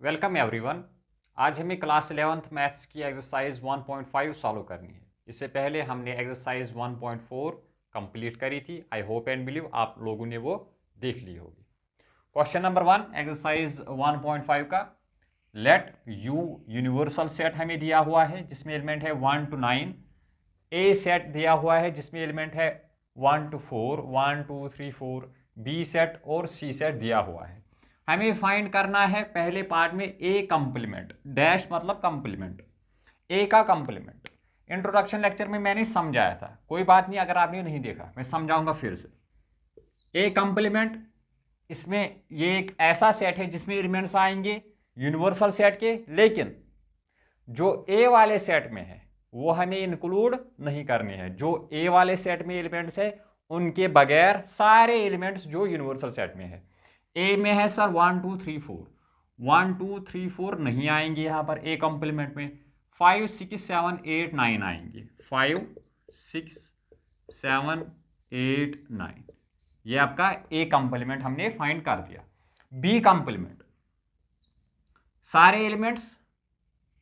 Welcome everyone. आज हमें class 11th maths की एक्सरसाइज 1.5 सॉल्व करनी है। इससे पहले हमने एक्सरसाइज 1.4 कंप्लीट करी थी। आई होप एंड बिलीव आप लोगों ने वो देख ली होगी। क्वेश्चन नंबर 1 एक्सरसाइज 1.5 का, लेट यू यूनिवर्सल सेट हमें दिया हुआ है जिसमें एलिमेंट है 1 to 9। ए सेट दिया हुआ है जिसमें एलिमेंट है 1 to 4, 1 2 3 4। बी सेट और सी सेट दिया हुआ है। हमें फाइंड करना है पहले पार्ट में ए कंप्लीमेंट, डैश मतलब कंप्लीमेंट, ए का कंप्लीमेंट। इंट्रोडक्शन लेक्चर में मैंने समझाया था, कोई बात नहीं अगर आपने नहीं देखा मैं समझाऊंगा फिर से। ए कंप्लीमेंट, इसमें ये एक ऐसा सेट है जिसमें एलिमेंट्स आएंगे यूनिवर्सल सेट के, लेकिन जो ए वाले सेट में है वो हमें इंक्लूड नहीं करने हैं। जो ए वाले सेट में एलिमेंट्स है उनके बगैर सारे एलिमेंट्स जो यूनिवर्सल सेट में है। ए में है सर 1 2 3 4, 1 2 3 4 नहीं आएंगे यहाँ पर ए कंप्लीमेंट में। 5 6 7 8 9 आएंगे, 5 6 7 8 9। ये आपका ए कंप्लीमेंट हमने फाइंड कर दिया। बी कंप्लीमेंट, सारे एलिमेंट्स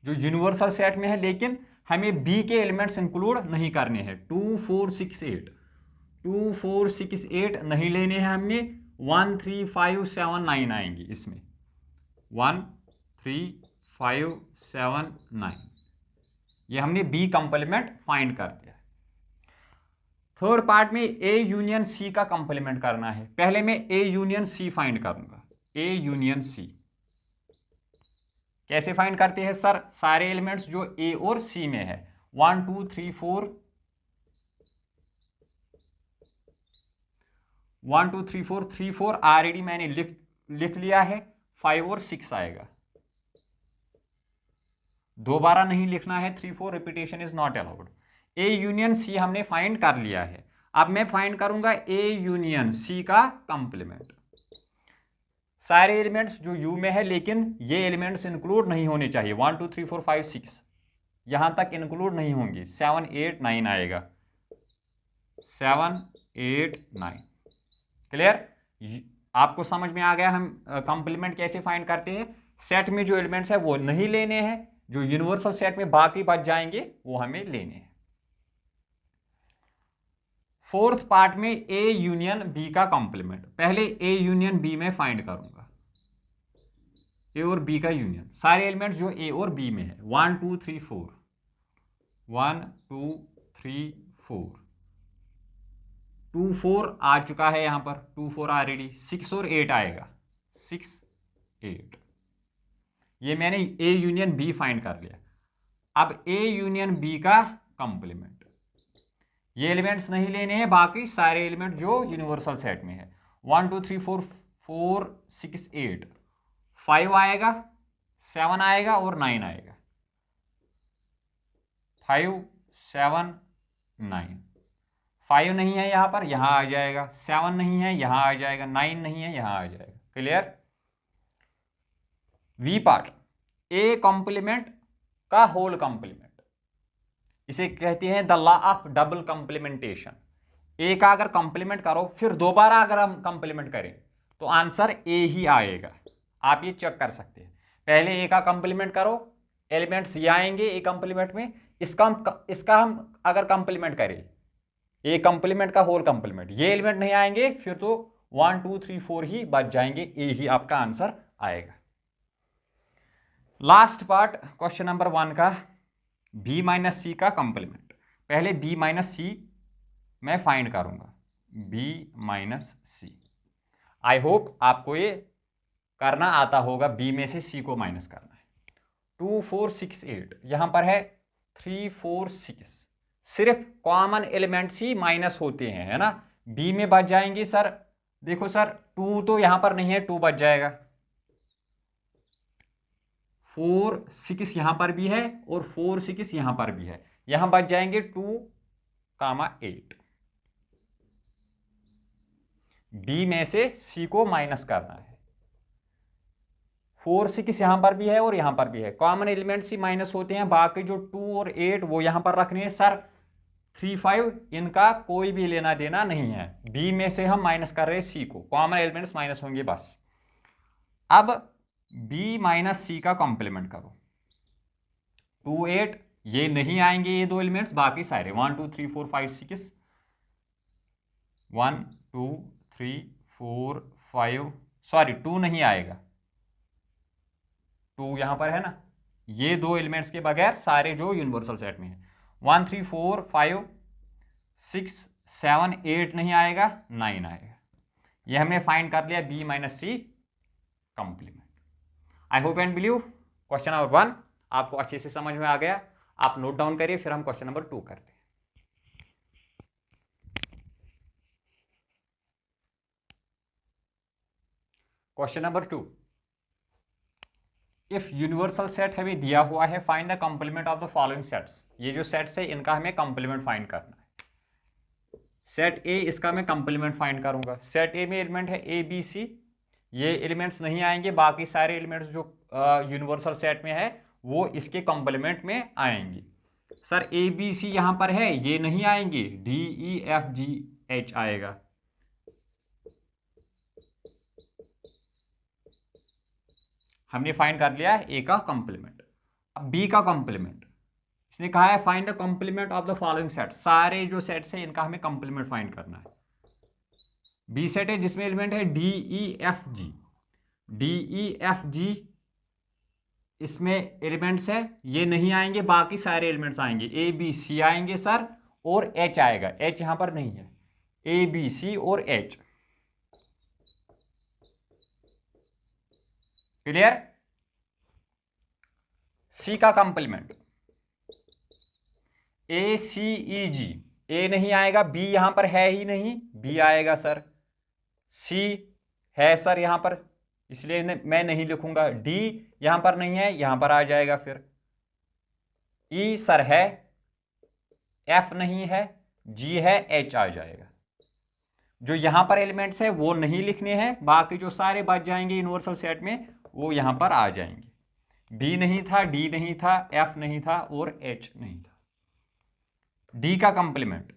जो यूनिवर्सल सेट में है लेकिन हमें बी के एलिमेंट्स इंक्लूड नहीं करने हैं। 2 4 6 8, 2 4 6 8 नहीं लेने हैं हमने। 1 3 5 7 9 आएंगे इसमें, 1 3 5 7 9। ये हमने बी कंप्लीमेंट फाइंड कर दिया। थर्ड पार्ट में ए यूनियन सी का कंप्लीमेंट करना है। पहले मैं ए यूनियन सी फाइंड करूंगा। ए यूनियन सी कैसे फाइंड करते हैं सर? सारे एलिमेंट्स जो ए और सी में है, 1 2 3 4, 1 2 3 4, 3 4 ऑलरेडी मैंने लिख लिया है। 5 और 6 आएगा, दोबारा नहीं लिखना है। 3 4 repetition is not allowed. A union C हमने फाइंड कर लिया है। अब मैं फाइंड करूंगा ए यूनियन सी का कंप्लीमेंट। सारे एलिमेंट्स जो यू में है लेकिन ये एलिमेंट्स इंक्लूड नहीं होने चाहिए। 1 2 3 4 5 6 यहां तक इंक्लूड नहीं होंगे। 7 8 9 आएगा, 7 8 9। क्लियर? आपको समझ में आ गया हम कंप्लीमेंट कैसे फाइंड करते हैं? सेट में जो एलिमेंट्स है वो नहीं लेने हैं, जो यूनिवर्सल सेट में बाकी बच जाएंगे वो हमें लेने हैं। फोर्थ पार्ट में ए यूनियन बी का कंप्लीमेंट। पहले ए यूनियन बी में फाइंड करूंगा, ए और बी का यूनियन। सारे एलिमेंट्स जो ए और बी में है, 1 2 3 4, 1 2 3 4, 2 4 आ चुका है यहां पर, 2 4 ऑलरेडी। 6 और 8 आएगा, 6 8। ये मैंने ए यूनियन बी फाइंड कर लिया। अब ए यूनियन बी का कंप्लीमेंट, ये एलिमेंट्स नहीं लेने हैं, बाकी सारे एलिमेंट जो यूनिवर्सल सेट में है। 1 2 3 4 4 6 8, 5 आएगा, 7 आएगा और 9 आएगा। 5 7 9। 5 नहीं है यहां पर, यहां आ जाएगा। 7 नहीं है, यहां आ जाएगा। 9 नहीं है, यहां आ जाएगा। Clear? V part, A complement का होल कंप्लीमेंट, इसे कहते हैं the law of double complementation. A का अगर कंप्लीमेंट करो फिर दोबारा अगर हम कंप्लीमेंट करें तो आंसर ए ही आएगा। आप ये चेक कर सकते हैं। पहले ए का कंप्लीमेंट करो, एलिमेंट्स ये आएंगे ए कंप्लीमेंट में। इसका हम अगर कंप्लीमेंट करें, ए कंप्लीमेंट का होल कंप्लीमेंट, ये एलिमेंट नहीं आएंगे फिर तो 1 2 3 4 ही बच जाएंगे, ए ही आपका आंसर आएगा। लास्ट पार्ट क्वेश्चन नंबर 1 का, बी माइनस सी का कंप्लीमेंट। पहले बी माइनस सी मैं फाइंड करूंगा, B minus C. I hope आपको ये करना आता होगा, बी में से सी को माइनस करना है। 2 4 6 8 यहां पर है 3 4 6। सिर्फ कॉमन एलिमेंट्स ही माइनस होते हैं, है ना? बी में बच जाएंगे सर। देखो सर 2 तो यहां पर नहीं है, 2 बच जाएगा। 4 6 यहां पर भी है और 4 6 यहां पर भी है, यहां बच जाएंगे 2 8। बी में से सी को माइनस करना है। 4 6 यहां पर भी है और यहां पर भी है, कॉमन एलिमेंट्स ही माइनस होते हैं। बाकी जो 2 और 8 वो यहां पर रखने हैं सर। 3 5 इनका कोई भी लेना देना नहीं है। बी में से हम माइनस कर रहे हैं सी को, कॉमन एलिमेंट्स माइनस होंगे बस। अब बी माइनस सी का कॉम्प्लीमेंट करो। 2 8 ये नहीं आएंगे ये दो एलिमेंट्स, बाकी सारे 1 2 3 4 5 6 1 2 3 4 5 सॉरी 2 नहीं आएगा, 2 यहां पर है ना, ये दो एलिमेंट्स के बगैर सारे जो यूनिवर्सल सेट में है 1 3 4 5 6 7 8 नहीं आएगा, 9 आएगा। ये हमने फाइंड कर लिया B minus C complement. I hope and believe question number 1 आपको अच्छे से समझ में आ गया। आप नोट डाउन करिए, फिर हम क्वेश्चन नंबर 2 करते हैं। Question number 2, if universal set हमें दिया हुआ है, find the complement of the following sets. ये जो सेट्स है इनका हमें कंप्लीमेंट फाइंड करना है। सेट ए, इसका मैं कंप्लीमेंट फाइंड करूंगा। सेट ए में एलिमेंट है ए बी सी, ये एलिमेंट्स नहीं आएंगे, बाकी सारे एलिमेंट्स जो यूनिवर्सल सेट में है वो इसके कंप्लीमेंट में आएंगे। सर ए बी सी यहां पर है, ये नहीं आएंगे, D E F G H आएगा। हमने फाइंड कर लिया है ए का कंप्लीमेंट। अब बी का कंप्लीमेंट, इसने कहा है find the complement of the following set. सारे जो सेट्स हैं इनका हमें कंप्लीमेंट फाइंड करना है। बी सेट है जिसमें एलिमेंट है D E F G, D E F G इसमें एलिमेंट्स है, ये नहीं आएंगे, बाकी सारे एलिमेंट्स आएंगे। ए बी सी आएंगे सर, और एच आएगा, एच यहां पर नहीं है। ए बी सी और एच, क्लियर। सी का कंप्लीमेंट ए सी ई जी, ए नहीं आएगा, बी यहां पर है ही नहीं, बी आएगा सर। सी है सर यहां पर, इसलिए मैं नहीं लिखूंगा। डी यहां पर नहीं है, यहां पर आ जाएगा फिर। ई सर है, एफ नहीं है, जी है, एच आ जाएगा। जो यहां पर एलिमेंट्स है वो नहीं लिखने हैं, बाकी जो सारे बच जाएंगे यूनिवर्सल सेट में वो यहां पर आ जाएंगे। बी नहीं था, डी नहीं था, एफ नहीं था और एच नहीं था। डी का कंप्लीमेंट,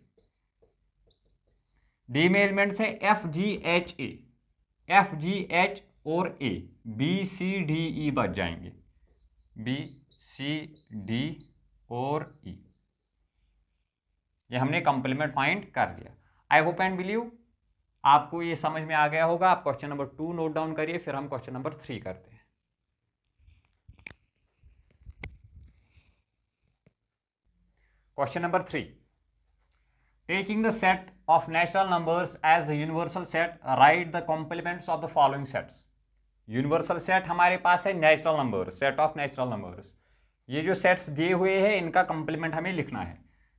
डी में एलिमेंट्स है F G H A, F G H और ए, बी सी डी ई बच जाएंगे, बी सी डी और ई। ये हमने कंप्लीमेंट फाइंड कर लिया। आई होप एंड बिलीव आपको ये समझ में आ गया होगा। आप क्वेश्चन नंबर 2 नोट डाउन करिए, फिर हम क्वेश्चन नंबर 3 करते हैं। Question number 3, taking the set of natural numbers as the universal set, write the complements of the following sets। Universal set हमारे पास है natural number, set of natural numbers. ये जो sets दिए हुए हैं इनका कंप्लीमेंट हमें लिखना है।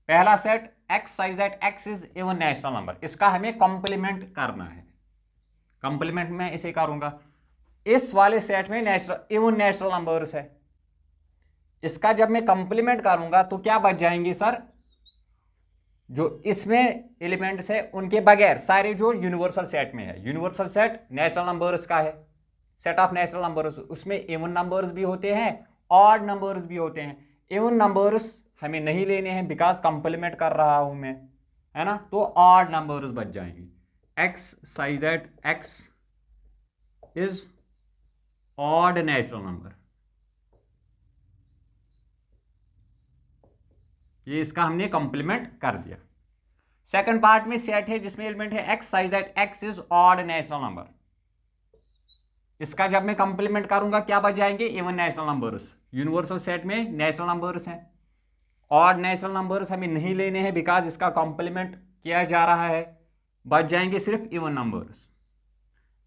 पहला set x such that x is even natural number, इसका हमें कंप्लीमेंट करना है। कंप्लीमेंट में इसे करूंगा, इस वाले सेट में नेचुरल इवन नेचुरल नंबर्स है, इसका जब मैं कंप्लीमेंट करूंगा तो क्या बच जाएंगे सर, जो इसमें एलिमेंट्स है उनके बगैर सारे जो यूनिवर्सल सेट में है। यूनिवर्सल सेट नेचुरल नंबर्स का है, सेट ऑफ नेचुरल नंबर्स, उसमें इवन नंबर्स भी होते हैं, ऑड नंबर्स भी होते हैं। इवन नंबर्स हमें नहीं लेने हैं बिकॉज कंप्लीमेंट कर रहा हूं मैं, है ना, तो ऑड नंबर्स बच जाएंगे। X such that x is odd natural number, ये इसका हमने कंप्लीमेंट कर दिया। सेकंड पार्ट में सेट है जिसमें एलिमेंट है x such that x is odd natural number, इसका जब मैं कंप्लीमेंट करूंगा क्या बच जाएंगे, even natural numbers. Universal set में नेचुरल नंबर्स हैं, ऑड नेचुरल नंबर्स हमें नहीं लेने हैं बिकॉज इसका कंप्लीमेंट किया जा रहा है, बच जाएंगे सिर्फ even numbers.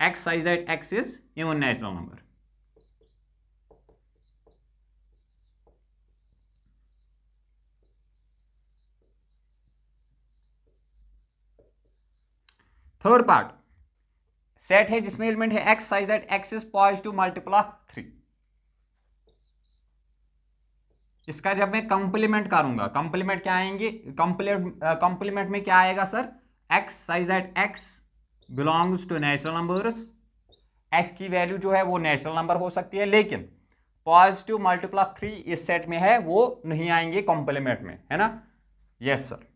X such that x is even natural number. Third part set है जिसमें एलिमेंट है x such that x is positive multiple of 3, इसका जब मैं कंप्लीमेंट करूंगा, कंप्लीमेंट क्या आएंगे, कंप्लीमेंट में क्या आएगा sir, x such that x belongs to natural numbers. X की वैल्यू जो है वो नेचुरल नंबर हो सकती है, लेकिन पॉजिटिव मल्टीपल ऑफ 3 इस सेट में है, वो नहीं आएंगे कंप्लीमेंट में, है ना। Yes sir,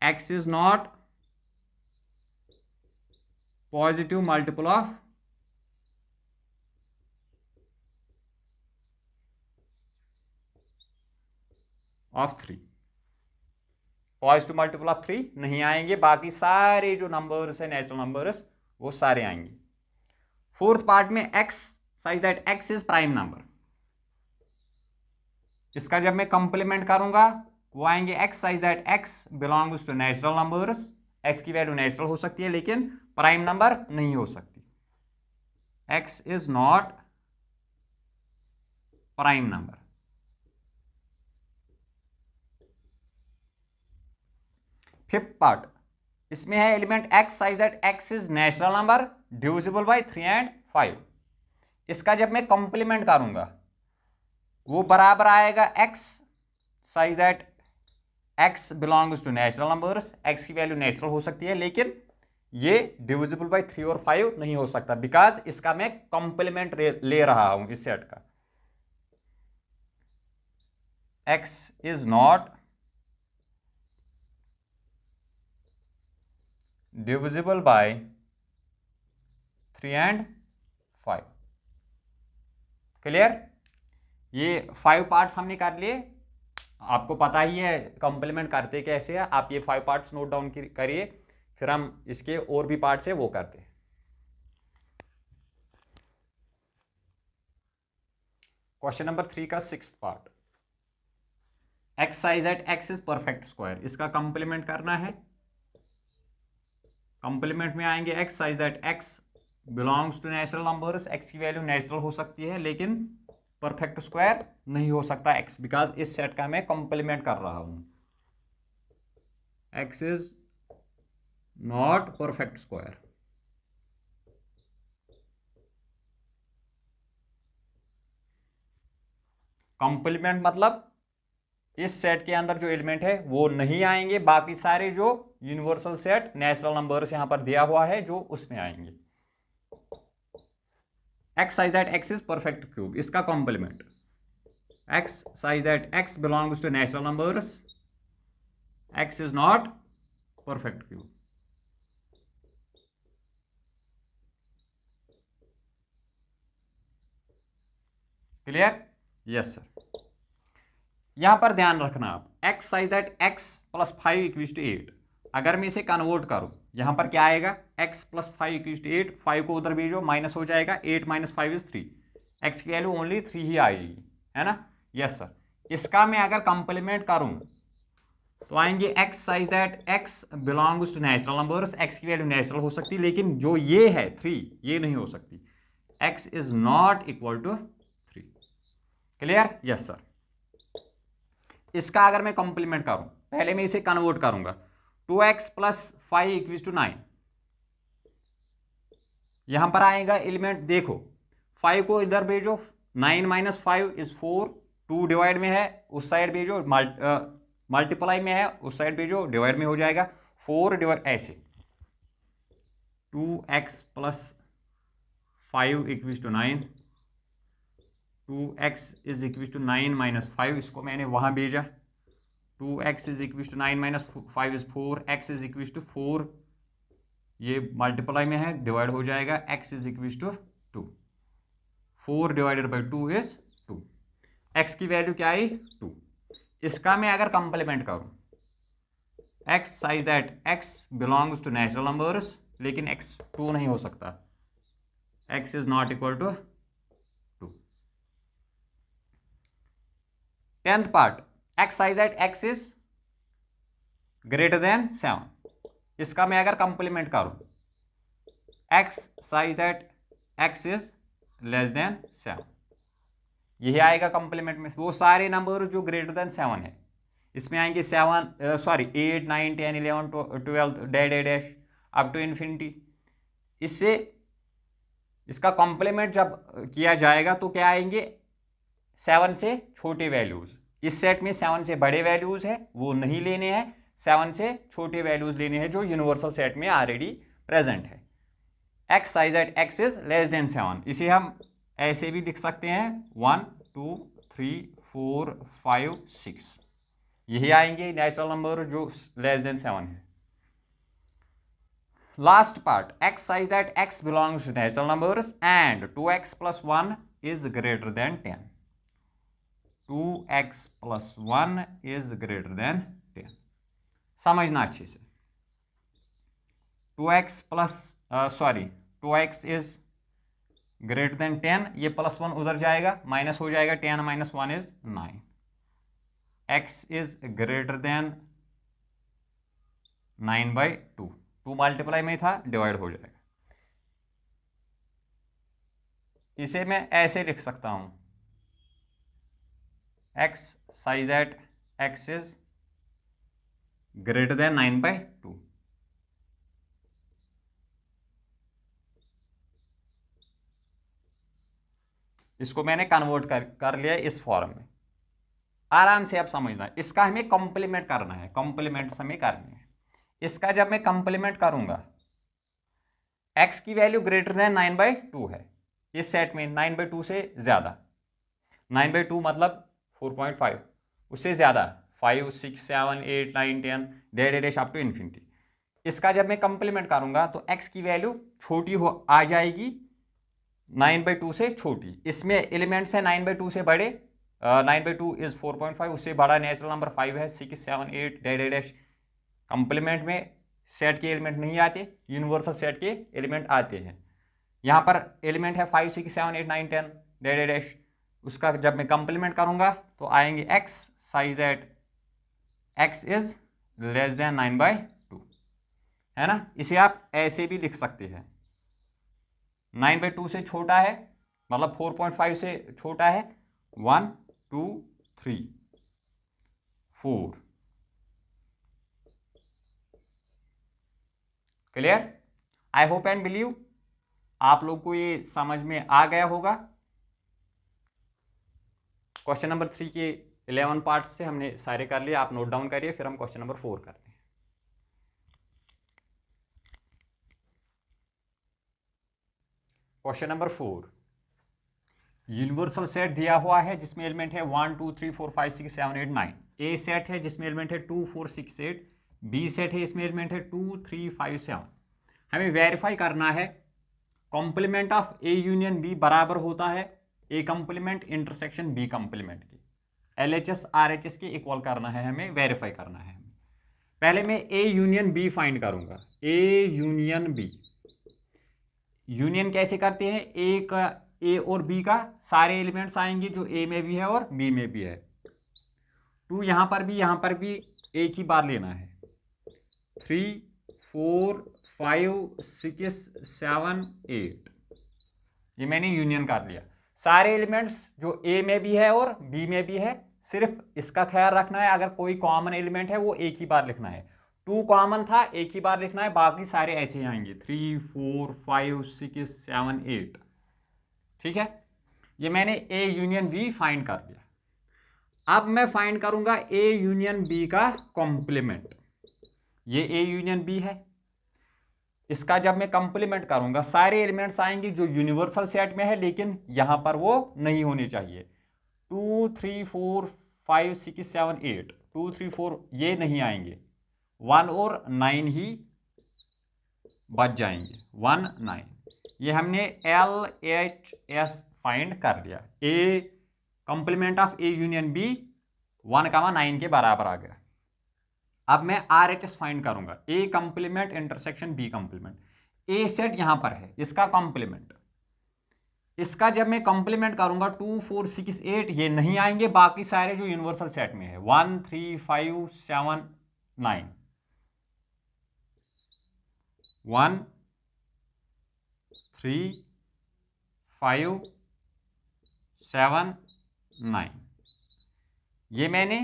x is not positive multiple of of 3, positive multiple of 3 नहीं आएंगे, बाकी सारे जो नंबर्स है नेचुरल नंबर्स वो सारे आएंगे। फोर्थ पार्ट में x such that x is prime number, इसका जब मैं कंप्लीमेंट करूंगा वो आएंगे x such that x belongs to natural numbers, x की वैल्यू नेचुरल हो सकती है लेकिन प्राइम नंबर नहीं हो सकती, x is not prime number. Fifth part, इसमें है element x such that x is natural number divisible by 3 and 5, इसका जब मैं कंप्लीमेंट करूंगा वो बराबर आएगा x such that x belongs to natural numbers, x की वैल्यू नेचुरल हो सकती है लेकिन ये डिविजिबल बाय 3 और 5 नहीं हो सकता, बिकॉज इसका मैं कंप्लीमेंट ले रहा हूं इस सेट का। X is not divisible by 3 and 5। Clear? ये 5 पार्ट्स हमने कर लिए, आपको पता ही है कंप्लीमेंट करते कैसे है, आप ये 5 पार्ट्स नोट डाउन करिए, फिर हम इसके और भी पार्ट्स है वो करते हैं। क्वेश्चन नंबर 3 का 6th part, x such that x is perfect square, इसका कंप्लीमेंट करना है। कंप्लीमेंट में आएंगे x such that x belongs to natural numbers, x की वैल्यू नेचुरल हो सकती है लेकिन परफेक्ट स्क्वायर नहीं हो सकता एक्स, बिकॉज इस सेट का मैं कंप्लीमेंट कर रहा हूं। X is not perfect square. Complement मतलब इस सेट के अंदर जो एलिमेंट है वो नहीं आएंगे, बाकी सारे जो यूनिवर्सल सेट नेचुरल नंबर्स यहां पर दिया हुआ है जो उसमें आएंगे। X such that x is perfect cube, इसका complement X such that x belongs to natural numbers, X is not perfect cube. Clear? Yes sir. यहां पर ध्यान रखना आप, X such that X plus 5 equals to 8, अगर मैं इसे convert करूं यहां पर क्या आएगा, x प्लस 5 इक्वल्स टू 8, 5 को उधर भेजो माइनस हो जाएगा, 8 माइनस 5 इज 3, x की वैल्यू ओनली 3 ही आएगी, है ना? Yes sir. इसका मैं अगर कंप्लीमेंट करूं तो आएंगे x such that x belongs to natural numbers, x की वैल्यू नेचुरल हो सकती है लेकिन जो ये है 3 ये नहीं हो सकती, x is not equal to 3। Clear? Yes sir. इसका अगर मैं कंप्लीमेंट करूं, पहले मैं इसे कन्वर्ट करूंगा, 2x प्लस 5 इक्वल्स टू 9, यहां पर आएगा एलिमेंट, देखो 5 को इधर भेजो, 9 माइनस 5 इज 4, 2 डिवाइड में है उस साइड भेजो, मल्टीप्लाई में है उस साइड भेजो, डिवाइड में हो जाएगा 4 डिवाइड, ऐसे 2x plus 5 equals to 9, 2x is equals to 9 minus 5, इसको मैंने वहां भेजा, 2x is equals to 9 minus 5 is 4, x is equals to 4, ये मल्टीप्लाई में है डिवाइड हो जाएगा, x is equals to 2, 4 divided by 2 is 2, x की वैल्यू क्या आई 2। इसका मैं अगर कंप्लीमेंट करूं, x such that x belongs to natural numbers, लेकिन x 2 नहीं हो सकता, x is not equal to 2। 10th part, x such that x is greater than 7, इसका मैं अगर कंप्लीमेंट करूं, x such that x is less than 7, यही आएगा कंप्लीमेंट में, वो सारे नंबर जो ग्रेटर देन 7 है, इसमें आएंगे 8 9 10 11 12 dash dash up to infinity. इससे इसका कॉम्प्लीमेंट जब किया जाएगा तो क्या आएंगे, 7 से छोटे वैल्यूज, इस सेट में 7 से बड़े वैल्यूज है वो नहीं लेने हैं, 7 से छोटे वैल्यूज लेने हैं जो यूनिवर्सल सेट में ऑलरेडी प्रेजेंट है। X such that x is less than 7, इसे हम ऐसे भी लिख सकते हैं 1 2 3 4 5 6, यही आएंगे नेचुरल नंबर जो लेस देन 7 है। Last part, x such that x belongs to natural numbers and 2x plus 1 is greater than 10, 2x+1 is greater than 10। समझना अच्छे से। 2x इज ग्रेटर देन 10, ये +1 उधर जाएगा, माइनस हो जाएगा, 10 - 1 is 9। x is greater then 9/2, 2 multiply में था, डिवाइड हो जाएगा। इसे मैं ऐसे लिख सकता हूं, x such that x is greater then 9/2। इसको मैंने कन्वर्ट कर लिया इस फॉर्म में। आराम से आप समझना, इसका हमें कॉम्प्लीमेंट करना है, कॉम्प्लीमेंट्स हमें करनी है। इसका जब मैं कॉम्प्लीमेंट करूंगा, x की वैल्यू ग्रेटर देन 9/2 है इस सेट में, 9/2 से ज्यादा, 9/2 मतलब 4.5, उससे ज्यादा 5, 6, 7, 8, 9, 10 डैश अप टू इन्फिनिटी। इसका जब मैं कंप्लीमेंट करूंगा तो x की वैल्यू छोटी आ जाएगी, 9/2 से छोटी। इसमें एलिमेंट्स है 9/2 से बड़े, 9/2 इज 4.5, उससे बड़ा नेचुरल नंबर 5 है, 6, 7, 8 डैश। कंप्लीमेंट में सेट के एलिमेंट नहीं आते, यूनिवर्सल सेट के एलिमेंट आते हैं। यहाँ पर एलिमेंट है 5, 6, 7, 8, 9, 10 डैश। उसका जब मैं कंप्लीमेंट करूंगा तो आएंगे x such that x is less then 9/2, है ना। इसे आप ऐसे भी लिख सकते हैं, 9/2 से छोटा है, मतलब 4.5 से छोटा है, 1, 2, 3, 4। Clear? I hope and believe आप लोग को ये समझ में आ गया होगा। क्वेश्चन नंबर 3 के 11 पार्ट्स से हमने सारे कर लिए, आप नोट डाउन करिए, फिर हम क्वेश्चन नंबर 4 करते हैं। क्वेश्चन नंबर 4, यूनिवर्सल सेट दिया हुआ है जिसमें एलिमेंट है 1, 2, 3, 4, 5, 6, 7, 8, 9। ए सेट है जिसमें एलिमेंट है 2, 4, 6, 8। बी सेट है, इसमें एलिमेंट है 2, 3, 5, 7। हमें वेरीफाई करना है complement of A union B बराबर होता है A complement intersection B complement की। LHS RHS के इक्वल करना है, हमें वेरीफाई करना है। पहले मैं ए यूनियन बी फाइंड करूंगा। ए यूनियन बी, यूनियन कैसे करते हैं, एक ए और बी का सारे एलिमेंट्स आएंगे जो ए में भी है और बी में भी है। 2 यहां पर भी एक ही बार लेना है। 3, 4, 5, 6, 7, 8, ये मैंने यूनियन कर लिया। सारे एलिमेंट्स जो ए में भी है और बी में भी है, सिर्फ इसका ख्याल रखना है अगर कोई कॉमन एलिमेंट है वो एक ही बार लिखना है। 2 कॉमन था, एक ही बार लिखना है, बाकी सारे ऐसे ही आएंगे, 3, 4, 5, 6, 7, 8। ठीक है, ये मैंने ए यूनियन बी फाइंड कर लिया। अब मैं फाइंड करूंगा ए यूनियन बी का कॉम्प्लीमेंट। ये ए यूनियन बी है, इसका जब मैं कंप्लीमेंट करूंगा सारे एलिमेंट्स आएंगे जो यूनिवर्सल सेट में है, लेकिन यहां पर वो नहीं होने चाहिए। 2, 3, 4, 5, 6, 7, 8, 2, 3, 4 ये नहीं आएंगे, 1 और 9 ही बच जाएंगे, 1, 9। ये हमने LHS फाइंड कर लिया। A complement of A union B 1, 9 के बराबर आ गया। अब मैं RHS फाइंड करूंगा, ए कंप्लीमेंट इंटरसेक्शन बी कंप्लीमेंट। ए सेट यहां पर है, इसका कंप्लीमेंट, इसका जब मैं कंप्लीमेंट करूंगा 2, 4, 6, 8 ये नहीं आएंगे, बाकी सारे जो यूनिवर्सल सेट में है 1, 3, 5, 7, 9, 1, 3, 5, 7, 9, ये मैंने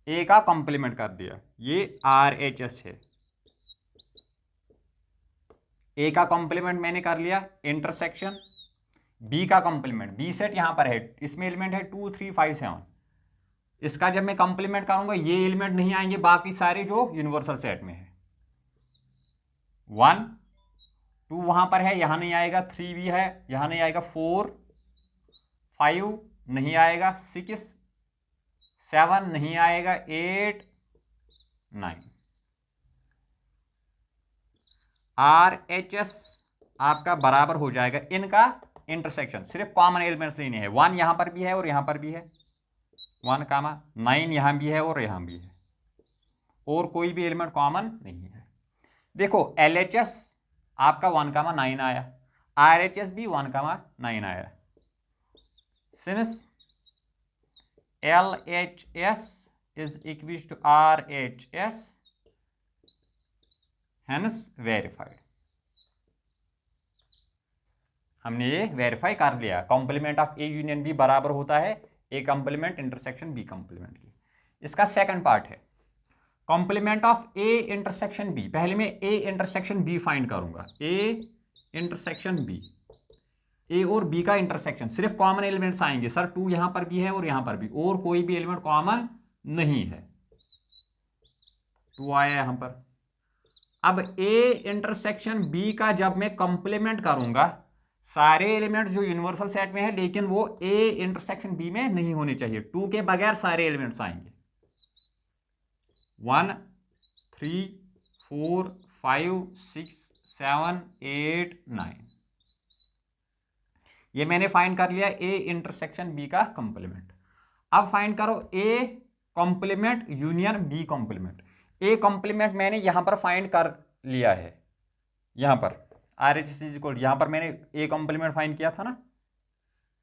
ए का कंप्लीमेंट कर दिया। ये RHS है, ए का कंप्लीमेंट मैंने कर लिया। इंटरसेक्शन बी का कंप्लीमेंट, बी सेट यहां पर है, इसमें एलिमेंट है 2, 3, 5, 7। इसका जब मैं कंप्लीमेंट करूंगा ये एलिमेंट नहीं आएंगे, बाकी सारे जो यूनिवर्सल सेट में है। 1, 2 वहां पर है, यहां नहीं आएगा, 3 भी है, यहां नहीं आएगा, 4, 5 नहीं आएगा, 6, 7 नहीं आएगा, 8, 9। RHS आपका बराबर हो जाएगा इनका इंटरसेक्शन, सिर्फ कॉमन एलिमेंट्स लेने हैं। 1 यहां पर भी है और यहां पर भी है, 1, 9 यहां भी है और यहां भी है, और कोई भी एलिमेंट कॉमन नहीं है। देखो LHS आपका 1, 9 आया, RHS भी 1, 9 आया। Since LHS is equal to RHS, hence verified. हमने ये वेरीफाई कर लिया, complement of A union B बराबर होता है A complement intersection B complement की। इसका सेकंड पार्ट है complement of A intersection B. पहले मैं ए इंटरसेक्शन बी फाइंड करूंगा, ए इंटरसेक्शन बी, ए और बी का इंटरसेक्शन, सिर्फ कॉमन एलिमेंट्स आएंगे सर, 2 यहां पर भी है और यहां पर भी, और कोई भी एलिमेंट कॉमन नहीं है, 2 आया यहां पर। अब ए इंटरसेक्शन बी का जब मैं कॉम्प्लीमेंट करूंगा, सारे एलिमेंट जो यूनिवर्सल सेट में है लेकिन वो ए इंटरसेक्शन बी में नहीं होने चाहिए, 2 के बगैर सारे एलिमेंट्स आएंगे। 1, 3, 4, 5, 6, 7, 8, 9, ये मैंने फाइंड कर लिया ए इंटरसेक्शन बी का कॉम्प्लीमेंट। अब फाइंड करो A complement union B complement. A complement मैंने यहां पर फाइंड कर लिया है, यहां पर RHS इज इक्वल, यहां पर मैंने ए कॉम्प्लीमेंट फाइंड किया था ना,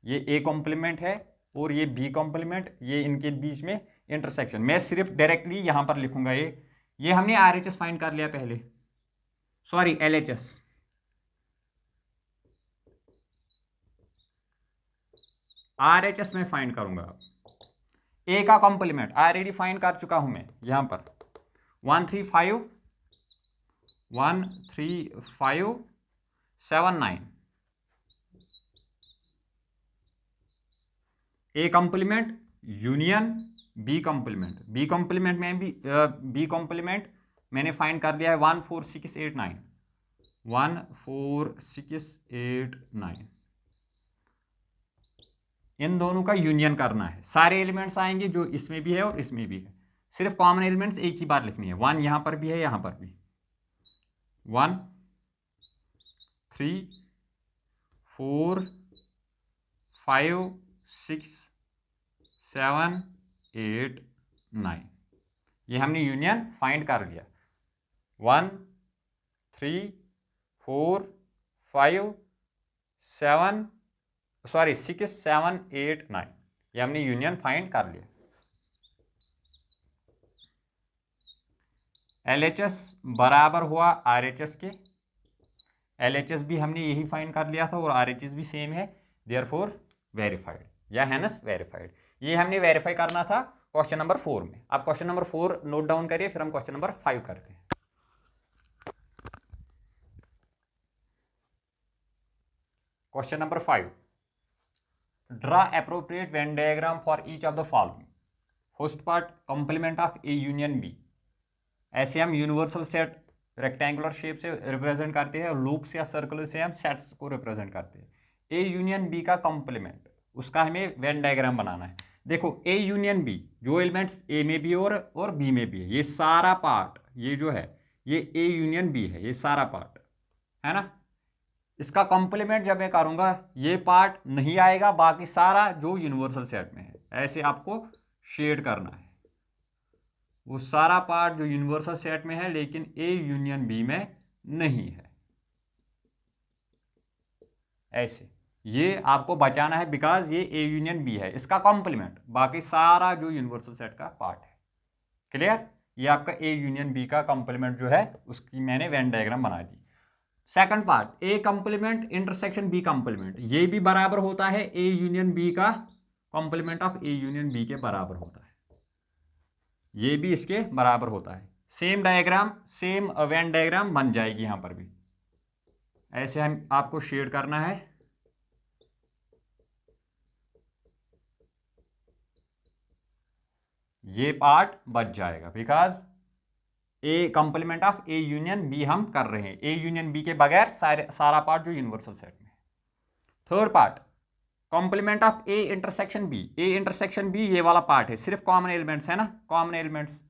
ये ए कॉम्प्लीमेंट है और ये बी कॉम्प्लीमेंट, ये इनके बीच में इंटरसेक्शन। मैं सिर्फ डायरेक्टली यहां पर लिखूंगा ये हमने RHS फाइंड कर लिया पहले, सॉरी LHS। RHS में फाइंड करूंगा, ए का कॉम्प्लीमेंट ऑलरेडी फाइंड कर चुका हूं मैं यहां पर, 1, 3, 5, 1, 3, 5, 7, 9, A complement union B complement, B complement में भी बी कॉम्प्लीमेंट मैंने फाइंड कर लिया है 1, 4, 6, 8, 9, 1, 4, 6, 8, 9, इन दोनों का यूनियन करना है। सारे एलिमेंट्स आएंगे जो इसमें भी है और इसमें भी है, सिर्फ कॉमन एलिमेंट्स एक ही बार लिखनी है। 1 यहां पर भी है, यहां पर भी, 1, 3, 4, 5, 6, 7, 8, 9, ये हमने यूनियन फाइंड कर लिया। 1, 3, 4, 5, 7, सॉरी 6, 7, 8, 9, ये हमने यूनियन फाइंड कर लिया। LHS बराबर हुआ RHS के, LHS भी हमने यही फाइंड कर लिया था और RHS भी सेम है, देयरफॉर वेरीफाइड या हेनस वेरीफाइड। ये हमने वेरीफाई करना था क्वेश्चन नंबर 4 में। अब क्वेश्चन नंबर 4 नोट डाउन करिए, फिर हम क्वेश्चन नंबर 5 करते हैं। Question number 5, draw appropriate Venn diagram for each of the following. First part complement of A union B, ऐसे हम यूनिवर्सल सेट रेक्टेंगुलर शेप से रिप्रेजेंट करते हैं और लूप्स या सर्कल से हम सेट्स को रिप्रेजेंट करते हैं। ए यूनियन बी का कॉम्प्लीमेंट, उसका हमें वेन डायग्राम बनाना है। देखो ए यूनियन बी, जो एलिमेंट्स ए में भी और बी में भी है, ये सारा पार्ट, ये जो है ये ए यूनियन बी है, ये सारा पार्ट है ना। इसका कॉम्प्लीमेंट जब मैं करूंगा ये पार्ट नहीं आएगा, बाकी सारा जो यूनिवर्सल सेट में है, ऐसे आपको शेड करना है। वो सारा पार्ट जो यूनिवर्सल सेट में है लेकिन ए यूनियन बी में नहीं है, ऐसे ये आपको बचाना है, बिकॉज ये ए यूनियन बी है, इसका कॉम्प्लीमेंट, बाकी सारा जो यूनिवर्सल सेट का पार्ट है। क्लियर? ये आपका ए यूनियन बी का कॉम्प्लीमेंट जो है उसकी मैंने वेन डायग्राम बना दी। Second part A complement intersection B complement, ये भी बराबर होता है ए यूनियन बी का complement of A union B के बराबर होता है, ये भी इसके बराबर होता है। Same diagram, same Venn diagram बन जाएगी यहां पर भी, ऐसे हम आपको शेड करना है। ये पार्ट बच जाएगा because A complement of A union B हम कर रहे हैं, ए यूनियन बी के बगैर सारा पार्ट जो यूनिवर्सल सेट में है। Third part complement of A intersection B, A intersection B ये वाला पार्ट है, सिर्फ कॉमन एलिमेंट्स है ना, कॉमन एलिमेंट्स,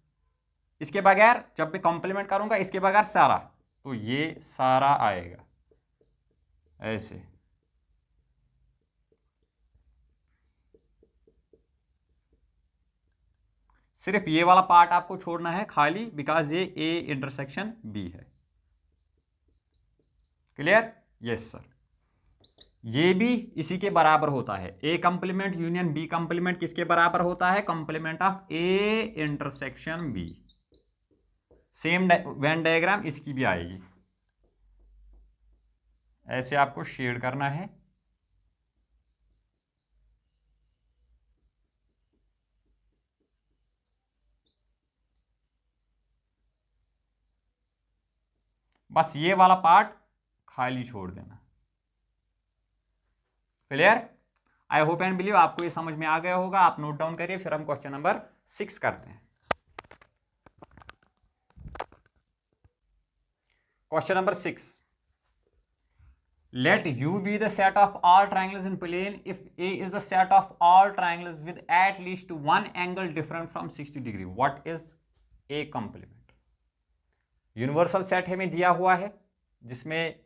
इसके बगैर जब मैं कॉम्प्लीमेंट करूंगा इसके बगैर सारा, तो ये सारा आएगा ऐसे, सिर्फ ये वाला पार्ट आपको छोड़ना है खाली, बिकॉज ये ए इंटरसेक्शन बी है। क्लियर? Yes sir. ये भी इसी के बराबर होता है, A complement union B complement किसके बराबर होता है? Complement of A intersection B. Same Venn diagram इसकी भी आएगी, ऐसे आपको शेड करना है। बस ये वाला पार्ट खाली छोड़ देना। Clear? I hope and believe आपको ये समझ में आ गया होगा। आप नोट डाउन करिए, फिर हम क्वेश्चन नंबर 6 करते हैं। Question number 6, let U be the set of all triangles in plane if A is the set of all triangles with at least one angle different from 60 degree. What is A complement? Universal set हमें दिया हुआ है, जिसमें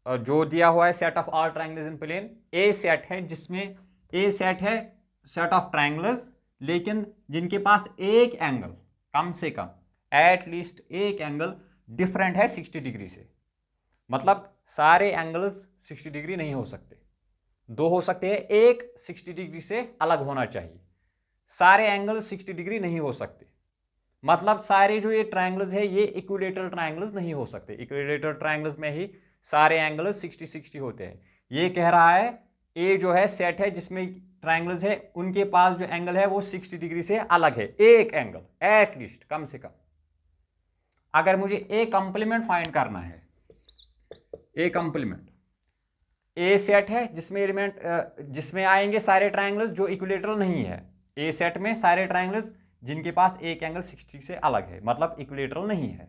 जो दिया हुआ है set of all triangles in plane, A set है जिसमें ए सेट है सेट ऑफ ट्रायंगल्स, लेकिन जिनके पास एक एंगल कम से कम एट लीस्ट एक एंगल डिफरेंट है 60 डिग्री से। मतलब सारे एंगल्स 60 डिग्री नहीं हो सकते, दो हो सकते हैं, एक 60 डिग्री से अलग होना चाहिए। सारे एंगल्स 60 डिग्री नहीं हो सकते, मतलब सारे जो ये ट्रायंगल्स है ये इक्विलेटरल ट्रायंगल्स नहीं हो सकते। इक्विलेटरल ट्रायंगल्स में ही सारे एंगल्स 60-60 होते हैं। ये कह रहा है ए जो है सेट है जिसमें ट्रायंगल्स है, उनके पास जो एंगल है वो 60 डिग्री से अलग है, एक एंगल एट लीस्ट कम से कम। अगर मुझे ए कंप्लीमेंट फाइंड करना है, ए कंप्लीमेंट, ए सेट है जिसमें एलिमेंट जिसमें आएंगे सारे ट्रायंगल्स जो इक्विलेटरल नहीं है। ए सेट में सारे ट्रायंगल्स जिनके पास एक एंगल 60 से अलग है, मतलब इक्विलेटरल नहीं है।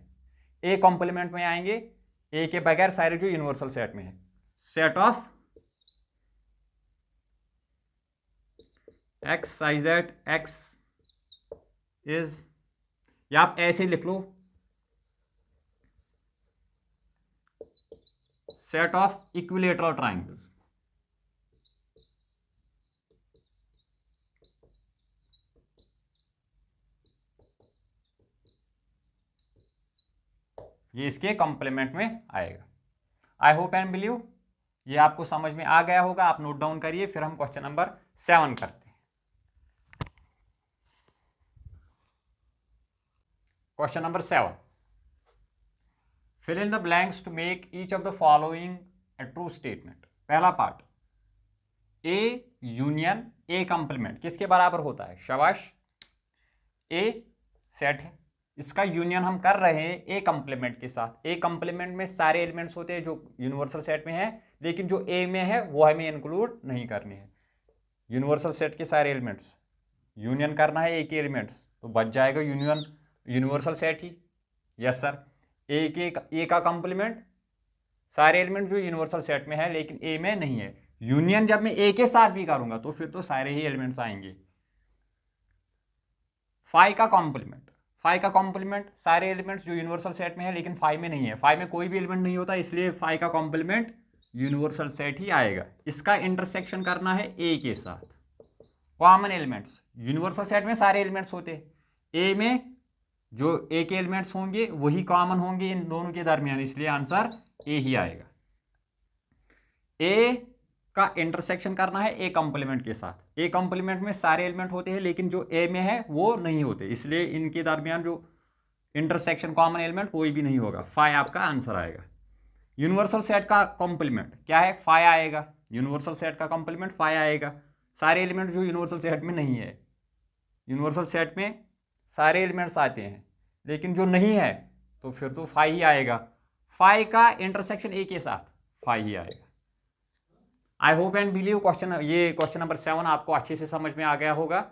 ए कॉम्प्लीमेंट में आएंगे ए के बगैर सारे जो यूनिवर्सल सेट में है, set of x such that x is, या आप ऐसे लिख लो, सेट ऑफ इक्विलेटरल ट्रायंगल्स। ये इसके कॉम्प्लीमेंट में आएगा। आई होप एंड बिलीव ये आपको समझ में आ गया होगा। आप नोट डाउन करिए, फिर हम क्वेश्चन नंबर 7 करते हैं। Question number 7, fill in the blanks to make each of the following a true statement. पहला part, A union A complement किसके बराबर होता है? शाबाश, ए सेट है, इसका यूनियन हम कर रहे हैं ए कंप्लीमेंट के साथ। ए कंप्लीमेंट में सारे एलिमेंट्स होते हैं जो यूनिवर्सल सेट में है, लेकिन जो ए में है वो हमें इंक्लूड नहीं करनी है। यूनिवर्सल सेट के सारे एलिमेंट्स यूनियन करना है ए के एलिमेंट्स, तो बच जाएगा यूनियन यूनिवर्सल सेट ही। यस सर, ए का कंप्लीमेंट सारे एलिमेंट जो यूनिवर्सल सेट में है लेकिन ए में नहीं है। यूनियन जब मैं ए के साथ भी करूंगा तो फिर तो सारे ही एलिमेंट्स आएंगे। फाई का कॉम्प्लीमेंट, फाई का कॉम्प्लीमेंट सारे एलिमेंट्स जो यूनिवर्सल सेट में है लेकिन फाई में नहीं है, फाई में कोई भी एलिमेंट नहीं होता, इसलिए फाई का कॉम्प्लीमेंट यूनिवर्सल सेट ही आएगा। इसका इंटरसेक्शन करना है ए के साथ। कॉमन एलिमेंट्स, यूनिवर्सल सेट में सारे एलिमेंट्स होते हैं, ए में जो ए के एलिमेंट्स होंगे वही कॉमन होंगे इन दोनों के दरमियान, इसलिए आंसर ए ही आएगा। ए का इंटरसेक्शन करना है ए कंप्लीमेंट के साथ। ए कंप्लीमेंट में सारे एलिमेंट होते हैं लेकिन जो ए में है वो नहीं होते, इसलिए इनके दरमियान जो इंटरसेक्शन कॉमन एलिमेंट कोई भी नहीं होगा। फाई आपका आंसर आएगा। यूनिवर्सल सेट का कॉम्प्लीमेंट क्या है? फाई आएगा। यूनिवर्सल सेट का कॉम्प्लीमेंट फाई आएगा। सारे एलिमेंट जो यूनिवर्सल सेट में नहीं है, यूनिवर्सल सेट में सारे एलिमेंट्स आते हैं लेकिन जो नहीं है तो फिर तो फाई ही आएगा। फाई का इंटरसेक्शन ए के साथ फाई ही आएगा। आई hope and believe question number 7 आपको अच्छे से समझ में आ गया होगा।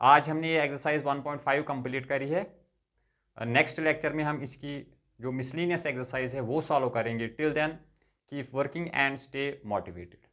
आज हमने ये एक्सरसाइज 1.5 कंप्लीट करी है। नेक्स्ट लेक्चर में हम इसकी जो मिसलिनियस एक्सरसाइज है वो सॉल्व करेंगे। Till then keep working and stay motivated.